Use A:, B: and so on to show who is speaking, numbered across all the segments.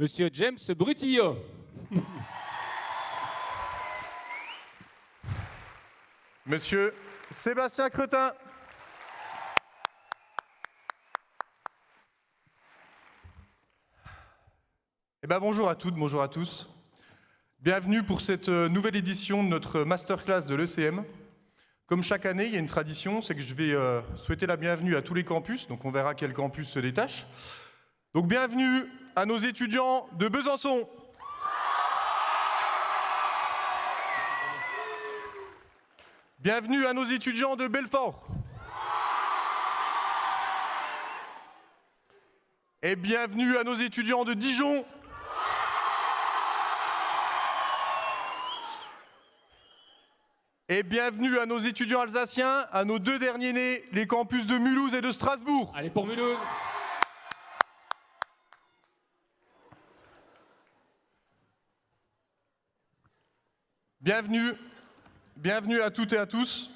A: Monsieur James Brutillo.
B: Monsieur Sébastien Cretin. Bonjour à toutes, bonjour à tous. Bienvenue pour cette nouvelle édition de notre masterclass de l'ECM. Comme chaque année, il y a une tradition, c'est que je vais souhaiter la bienvenue à tous les campus, donc on verra quel campus se détache. Donc bienvenue à nos étudiants de Besançon. Bienvenue à nos étudiants de Belfort. Et bienvenue à nos étudiants de Dijon. Et bienvenue à nos étudiants alsaciens, à nos deux derniers nés, les campus de Mulhouse et de Strasbourg.
A: Allez pour Mulhouse.
B: Bienvenue à toutes et à tous.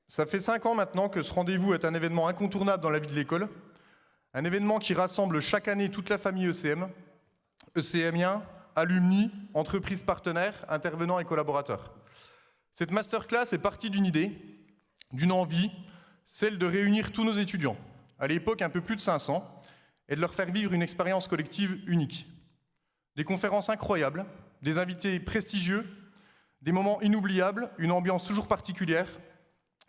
B: Ça fait 5 ans maintenant que ce rendez-vous est un événement incontournable dans la vie de l'école. Un événement qui rassemble chaque année toute la famille ECM, ECMiens, alumni, entreprises partenaires, intervenants et collaborateurs. Cette masterclass est partie d'une idée, d'une envie, celle de réunir tous nos étudiants, à l'époque un peu plus de 500, et de leur faire vivre une expérience collective unique. Des conférences incroyables, des invités prestigieux, des moments inoubliables, une ambiance toujours particulière,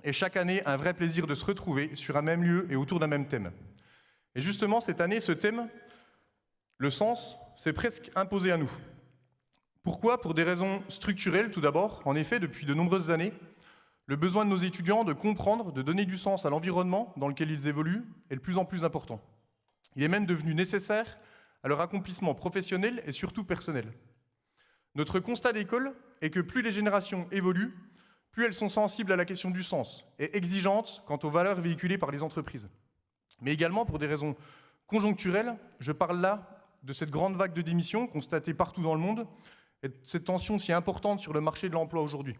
B: et chaque année un vrai plaisir de se retrouver sur un même lieu et autour d'un même thème. Et justement, cette année, ce thème, le sens, s'est presque imposé à nous. Pourquoi ? Pour des raisons structurelles, tout d'abord. En effet, depuis de nombreuses années, le besoin de nos étudiants de comprendre, de donner du sens à l'environnement dans lequel ils évoluent est de plus en plus important. Il est même devenu nécessaire à leur accomplissement professionnel et surtout personnel. Notre constat d'école est que plus les générations évoluent, plus elles sont sensibles à la question du sens et exigeantes quant aux valeurs véhiculées par les entreprises. Mais également pour des raisons conjoncturelles, je parle là de cette grande vague de démissions constatée partout dans le monde et de cette tension si importante sur le marché de l'emploi aujourd'hui.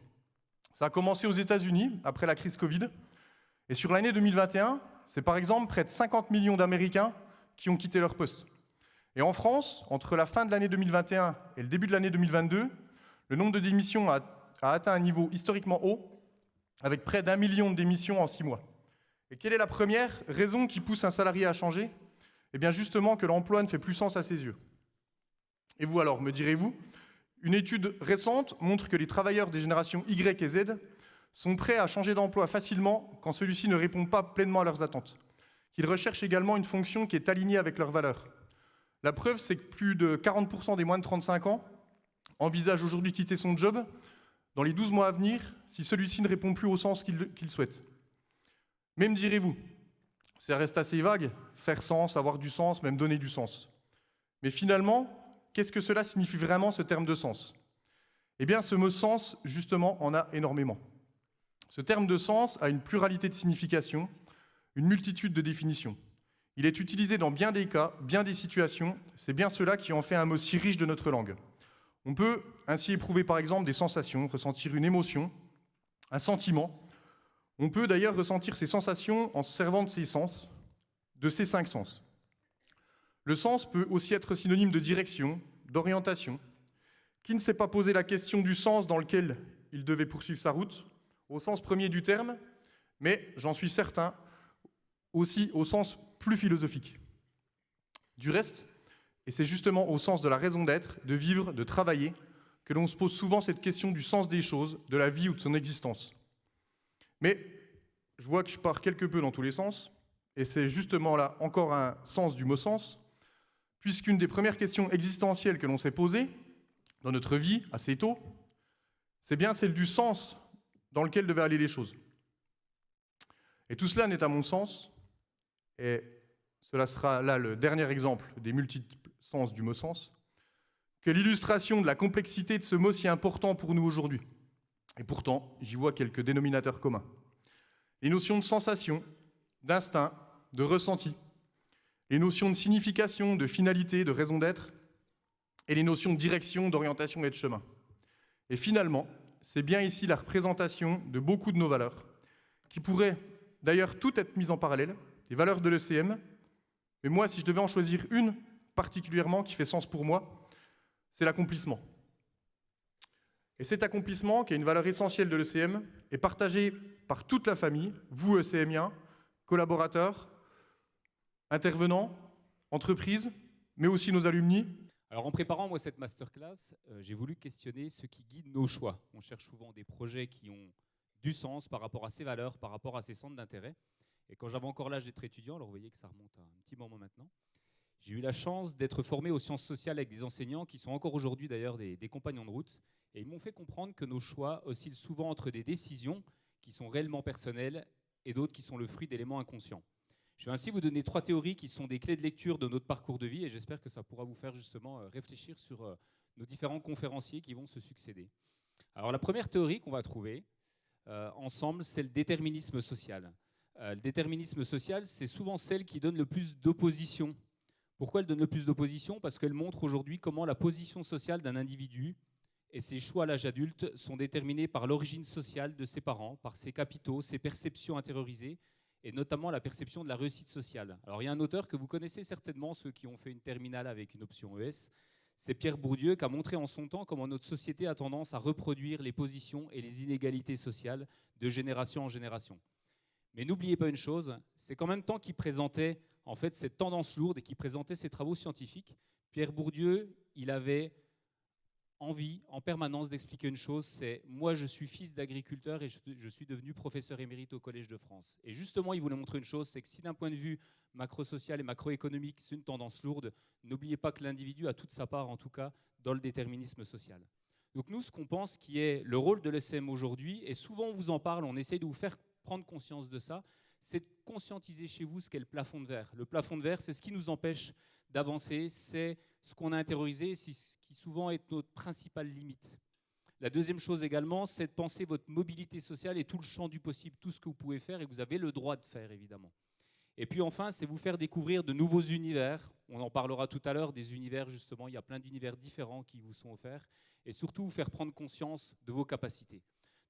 B: Ça a commencé aux États-Unis, après la crise Covid, et sur l'année 2021, c'est par exemple près de 50 millions d'Américains qui ont quitté leur poste. Et en France, entre la fin de l'année 2021 et le début de l'année 2022, le nombre de démissions a atteint un niveau historiquement haut, avec près d'1 million de démissions en 6 mois. Et quelle est la première raison qui pousse un salarié à changer ? Eh bien justement que l'emploi ne fait plus sens à ses yeux. Et vous alors, me direz-vous ? Une étude récente montre que les travailleurs des générations Y et Z sont prêts à changer d'emploi facilement quand celui-ci ne répond pas pleinement à leurs attentes, qu'ils recherchent également une fonction qui est alignée avec leurs valeurs. La preuve, c'est que plus de 40% des moins de 35 ans envisagent aujourd'hui quitter son job dans les 12 mois à venir si celui-ci ne répond plus au sens qu'ils souhaitent. Mais me direz-vous, ça reste assez vague, faire sens, avoir du sens, même donner du sens. Mais finalement, qu'est-ce que cela signifie vraiment, ce terme de sens ? Eh bien, ce mot sens, justement, en a énormément. Ce terme de sens a une pluralité de significations, une multitude de définitions. Il est utilisé dans bien des cas, bien des situations, c'est bien cela qui en fait un mot si riche de notre langue. On peut ainsi éprouver par exemple des sensations, ressentir une émotion, un sentiment. On peut d'ailleurs ressentir ces sensations en se servant de ses sens, de ces 5 sens. Le sens peut aussi être synonyme de direction, d'orientation. Qui ne s'est pas posé la question du sens dans lequel il devait poursuivre sa route, au sens premier du terme, mais j'en suis certain, aussi au sens plus philosophique. Du reste, et c'est justement au sens de la raison d'être, de vivre, de travailler, que l'on se pose souvent cette question du sens des choses, de la vie ou de son existence. Mais je vois que je pars quelque peu dans tous les sens, et c'est justement là encore un sens du mot sens, puisqu'une des premières questions existentielles que l'on s'est posées dans notre vie, assez tôt, c'est bien celle du sens dans lequel devaient aller les choses. Et tout cela n'est à mon sens, et cela sera là le dernier exemple des multiples sens du mot sens, que l'illustration de la complexité de ce mot si important pour nous aujourd'hui. Et pourtant, j'y vois quelques dénominateurs communs. Les notions de sensation, d'instinct, de ressenti, les notions de signification, de finalité, de raison d'être, et les notions de direction, d'orientation et de chemin. Et finalement, c'est bien ici la représentation de beaucoup de nos valeurs, qui pourraient d'ailleurs toutes être mises en parallèle, les valeurs de l'ECM, mais moi, si je devais en choisir une particulièrement qui fait sens pour moi, c'est l'accomplissement. Et cet accomplissement, qui est une valeur essentielle de l'ECM, est partagé par toute la famille, vous ECMiens, collaborateurs, intervenants, entreprises, mais aussi nos alumni.
A: Alors en préparant moi cette masterclass, j'ai voulu questionner ce qui guide nos choix. On cherche souvent des projets qui ont du sens par rapport à ses valeurs, par rapport à ses centres d'intérêt. Et quand j'avais encore l'âge d'être étudiant, alors vous voyez que ça remonte à un petit moment maintenant, j'ai eu la chance d'être formé aux sciences sociales avec des enseignants qui sont encore aujourd'hui d'ailleurs des compagnons de route. Et ils m'ont fait comprendre que nos choix oscillent souvent entre des décisions qui sont réellement personnelles et d'autres qui sont le fruit d'éléments inconscients. Je vais ainsi vous donner 3 théories qui sont des clés de lecture de notre parcours de vie et j'espère que ça pourra vous faire justement réfléchir sur nos différents conférenciers qui vont se succéder. Alors la première théorie qu'on va trouver ensemble, c'est le déterminisme social. Le déterminisme social, c'est souvent celle qui donne le plus d'opposition. Pourquoi elle donne le plus d'opposition? Parce qu'elle montre aujourd'hui comment la position sociale d'un individu et ses choix à l'âge adulte sont déterminés par l'origine sociale de ses parents, par ses capitaux, ses perceptions intériorisées, et notamment la perception de la réussite sociale. Alors il y a un auteur que vous connaissez certainement, ceux qui ont fait une terminale avec une option ES, c'est Pierre Bourdieu qui a montré en son temps comment notre société a tendance à reproduire les positions et les inégalités sociales de génération en génération. Mais n'oubliez pas une chose, c'est qu'en même temps qu'il présentait en fait cette tendance lourde et qu'il présentait ses travaux scientifiques, Pierre Bourdieu, il avait envie en permanence d'expliquer une chose, c'est moi je suis fils d'agriculteur et je suis devenu professeur émérite au Collège de France. Et justement, il voulait montrer une chose, c'est que si d'un point de vue macro-social et macroéconomique, c'est une tendance lourde, n'oubliez pas que l'individu a toute sa part, en tout cas, dans le déterminisme social. Donc nous, ce qu'on pense qui est le rôle de l'ECM aujourd'hui, et souvent on vous en parle, on essaye de vous faire prendre conscience de ça, c'est de conscientiser chez vous ce qu'est le plafond de verre. Le plafond de verre, c'est ce qui nous empêche d'avancer, c'est ce qu'on a intériorisé, c'est ce qui souvent est notre principale limite. La deuxième chose également, c'est de penser votre mobilité sociale et tout le champ du possible, tout ce que vous pouvez faire et que vous avez le droit de faire, évidemment. Et puis enfin, c'est vous faire découvrir de nouveaux univers. On en parlera tout à l'heure, des univers justement, il y a plein d'univers différents qui vous sont offerts. Et surtout, vous faire prendre conscience de vos capacités.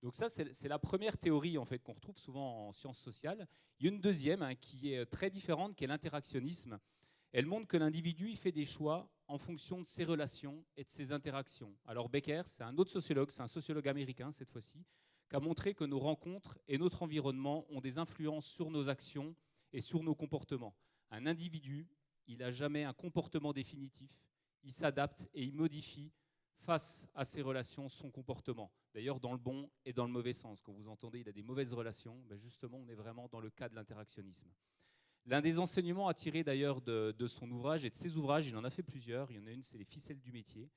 A: Donc ça, c'est la première théorie en fait, qu'on retrouve souvent en sciences sociales. Il y a une deuxième qui est très différente, qui est l'interactionnisme. Elle montre que l'individu il fait des choix en fonction de ses relations et de ses interactions. Alors Becker, c'est un autre sociologue, c'est un sociologue américain cette fois-ci, qui a montré que nos rencontres et notre environnement ont des influences sur nos actions et sur nos comportements. Un individu, il n'a jamais un comportement définitif, il s'adapte et il modifie face à ses relations, son comportement. D'ailleurs, dans le bon et dans le mauvais sens. Quand vous entendez il a des mauvaises relations, ben justement, on est vraiment dans le cas de l'interactionnisme. L'un des enseignements à tirer d'ailleurs de son ouvrage et de ses ouvrages, il en a fait plusieurs, il y en a une, c'est les ficelles du métier.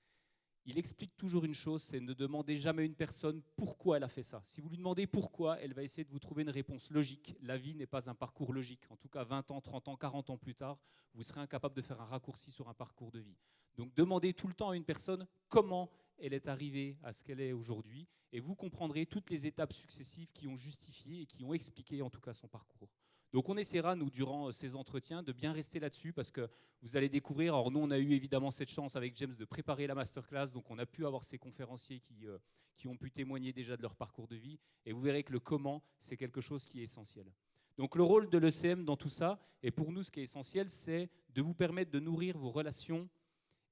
A: Il explique toujours une chose, c'est ne demandez jamais à une personne pourquoi elle a fait ça. Si vous lui demandez pourquoi, elle va essayer de vous trouver une réponse logique. La vie n'est pas un parcours logique. En tout cas, 20 ans, 30 ans, 40 ans plus tard, vous serez incapable de faire un raccourci sur un parcours de vie. Donc demandez tout le temps à une personne comment elle est arrivée à ce qu'elle est aujourd'hui et vous comprendrez toutes les étapes successives qui ont justifié et qui ont expliqué en tout cas son parcours. Donc on essaiera, nous, durant ces entretiens, de bien rester là-dessus parce que vous allez découvrir, alors nous on a eu évidemment cette chance avec James de préparer la masterclass, donc on a pu avoir ces conférenciers qui ont pu témoigner déjà de leur parcours de vie et vous verrez que le comment, c'est quelque chose qui est essentiel. Donc le rôle de l'ECM dans tout ça, et pour nous ce qui est essentiel, c'est de vous permettre de nourrir vos relations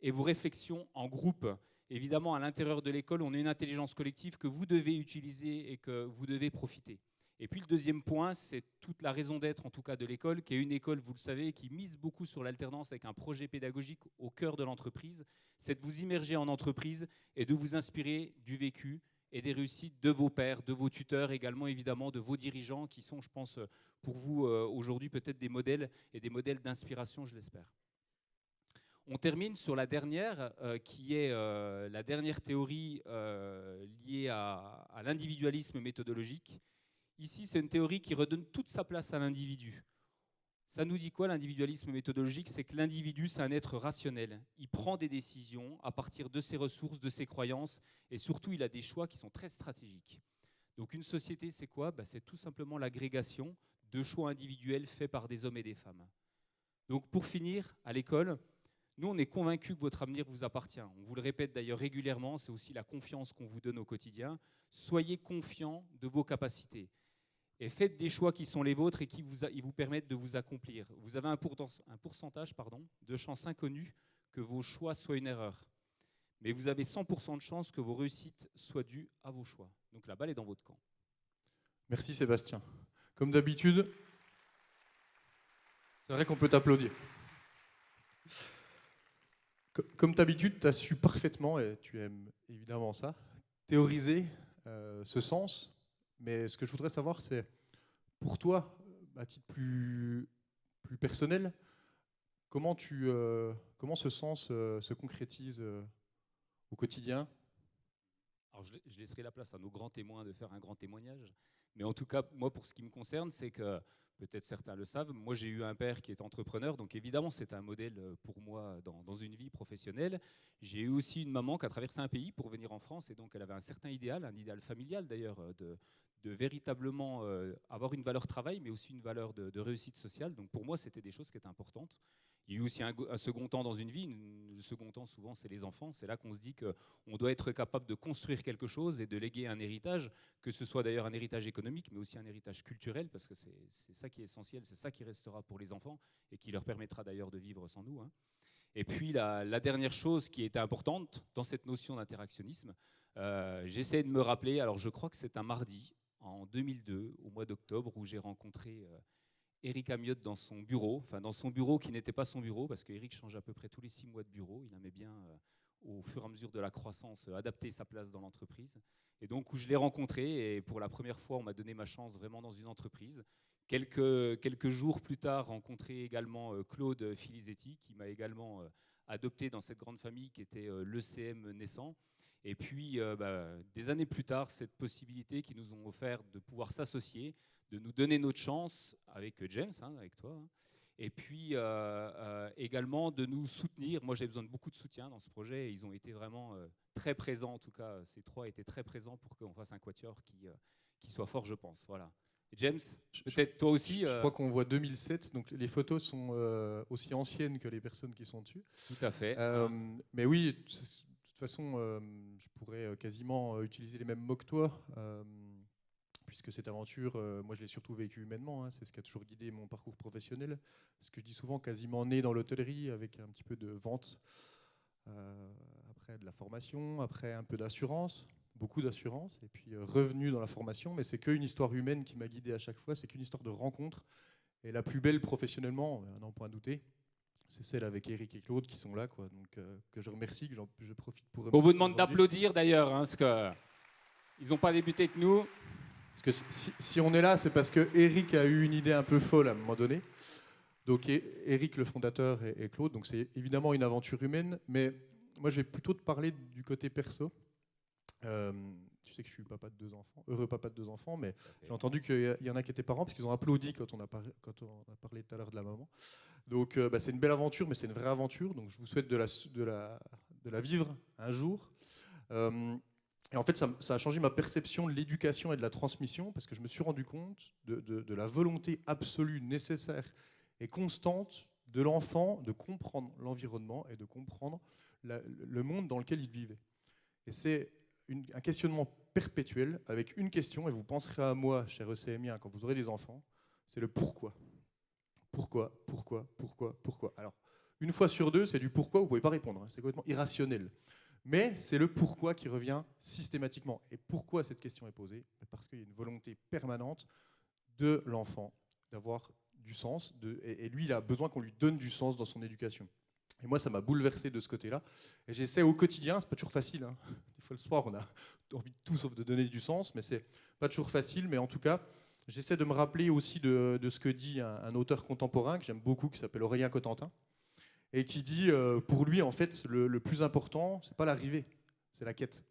A: et vos réflexions en groupe. Évidemment, à l'intérieur de l'école, on a une intelligence collective que vous devez utiliser et que vous devez profiter. Et puis le deuxième point, c'est toute la raison d'être, en tout cas de l'école, qui est une école, vous le savez, qui mise beaucoup sur l'alternance avec un projet pédagogique au cœur de l'entreprise. C'est de vous immerger en entreprise et de vous inspirer du vécu et des réussites de vos pairs, de vos tuteurs, également évidemment de vos dirigeants, qui sont, je pense, pour vous aujourd'hui peut-être des modèles et des modèles d'inspiration, je l'espère. On termine sur la dernière, qui est la dernière théorie liée à l'individualisme méthodologique. Ici, c'est une théorie qui redonne toute sa place à l'individu. Ça nous dit quoi, l'individualisme méthodologique? C'est que l'individu, c'est un être rationnel. Il prend des décisions à partir de ses ressources, de ses croyances, et surtout, il a des choix qui sont très stratégiques. Donc une société, c'est quoi? C'est tout simplement l'agrégation de choix individuels faits par des hommes et des femmes. Donc pour finir, à l'école, nous, on est convaincus que votre avenir vous appartient. On vous le répète d'ailleurs régulièrement, c'est aussi la confiance qu'on vous donne au quotidien. Soyez confiants de vos capacités. Et faites des choix qui sont les vôtres et qui vous permettent de vous accomplir. Vous avez un pourcentage de chances inconnues que vos choix soient une erreur. Mais vous avez 100% de chance que vos réussites soient dues à vos choix. Donc la balle est dans votre camp.
B: Merci Sébastien. Comme d'habitude, c'est vrai qu'on peut t'applaudir. Comme d'habitude, tu as su parfaitement, et tu aimes évidemment ça, théoriser ce sens. Mais ce que je voudrais savoir, c'est pour toi, à titre plus personnel, comment ce sens se concrétise au quotidien?
A: Alors je laisserai la place à nos grands témoins de faire un grand témoignage. Mais en tout cas, moi, pour ce qui me concerne, c'est que, peut-être certains le savent, moi j'ai eu un père qui est entrepreneur, donc évidemment c'est un modèle pour moi dans une vie professionnelle. J'ai eu aussi une maman qui a traversé un pays pour venir en France, et donc elle avait un certain idéal, un idéal familial d'ailleurs, de véritablement avoir une valeur travail, mais aussi une valeur de réussite sociale. Donc pour moi, c'était des choses qui étaient importantes. Il y a eu aussi un second temps dans une vie. Le second temps, souvent, c'est les enfants. C'est là qu'on se dit qu'on doit être capable de construire quelque chose et de léguer un héritage, que ce soit d'ailleurs un héritage économique, mais aussi un héritage culturel, parce que c'est ça qui est essentiel, c'est ça qui restera pour les enfants et qui leur permettra d'ailleurs de vivre sans nous, hein. Et puis la dernière chose qui était importante dans cette notion d'interactionnisme, j'essaie de me rappeler, alors je crois que c'est un mardi, en 2002, au mois d'octobre, où j'ai rencontré Éric Amiotte dans son bureau qui n'était pas son bureau, parce qu'Éric change à peu près tous les 6 mois de bureau. Il aimait bien, au fur et à mesure de la croissance, adapter sa place dans l'entreprise. Et donc, où je l'ai rencontré, et pour la première fois, on m'a donné ma chance vraiment dans une entreprise. Quelques jours plus tard, rencontré également Claude Filisetti, qui m'a également adopté dans cette grande famille qui était l'ECM naissant. Et puis, des années plus tard, cette possibilité qu'ils nous ont offert de pouvoir s'associer, de nous donner notre chance avec James, avec toi, hein, et puis également de nous soutenir. Moi, j'ai besoin de beaucoup de soutien dans ce projet, et ils ont été vraiment très présents, en tout cas, ces trois étaient très présents pour qu'on fasse un quatuor qui soit fort, je pense. Voilà. Et James, peut-être toi aussi.
B: Je crois qu'on voit 2007, donc les photos sont aussi anciennes que les personnes qui sont dessus.
A: Tout à fait.
B: Mais oui, de toute façon, je pourrais quasiment utiliser les mêmes mots que toi, puisque cette aventure, moi je l'ai surtout vécue humainement, hein, c'est ce qui a toujours guidé mon parcours professionnel. Ce que je dis souvent, quasiment né dans l'hôtellerie, avec un petit peu de vente, après de la formation, après un peu d'assurance, beaucoup d'assurance, et puis revenu dans la formation, mais c'est qu'une histoire humaine qui m'a guidé à chaque fois, c'est qu'une histoire de rencontre, et la plus belle professionnellement, n'en point douter, c'est celle avec Éric et Claude qui sont là, quoi. Donc, que je remercie, que je profite pour remercier.
A: On vous demande d'applaudir d'ailleurs, hein, parce qu'ils n'ont pas débuté avec nous.
B: Parce que si on est là, c'est parce que Éric a eu une idée un peu folle à un moment donné. Donc Éric, le fondateur, et Claude, donc c'est évidemment une aventure humaine, mais moi je vais plutôt te parler du côté perso. Tu sais que je suis papa de 2 enfants, heureux papa de 2 enfants, mais j'ai entendu qu'il y en a qui étaient parents parce qu'ils ont applaudi quand on a parlé tout à l'heure de la maman. Donc c'est une belle aventure, mais c'est une vraie aventure. Donc je vous souhaite de la vivre un jour. Et en fait, ça a changé ma perception de l'éducation et de la transmission, parce que je me suis rendu compte de la volonté absolue, nécessaire et constante de l'enfant de comprendre l'environnement et de comprendre le monde dans lequel il vivait. Et c'est un questionnement perpétuel avec une question, et vous penserez à moi, cher ECMien, quand vous aurez des enfants, c'est le pourquoi. Pourquoi, pourquoi, pourquoi, pourquoi. Alors, une fois sur 2, c'est du pourquoi, vous ne pouvez pas répondre, hein, c'est complètement irrationnel. Mais c'est le pourquoi qui revient systématiquement. Et pourquoi cette question est posée? Parce qu'il y a une volonté permanente de l'enfant d'avoir du sens, et lui, il a besoin qu'on lui donne du sens dans son éducation. Et moi, ça m'a bouleversé de ce côté-là. Et j'essaie au quotidien, c'est pas toujours facile, hein. Des fois le soir, on a envie de tout sauf de donner du sens, mais c'est pas toujours facile. Mais en tout cas, j'essaie de me rappeler aussi de ce que dit un auteur contemporain que j'aime beaucoup, qui s'appelle Aurélien Cotentin, et qui dit, pour lui, en fait, le plus important, c'est pas l'arrivée, c'est la quête.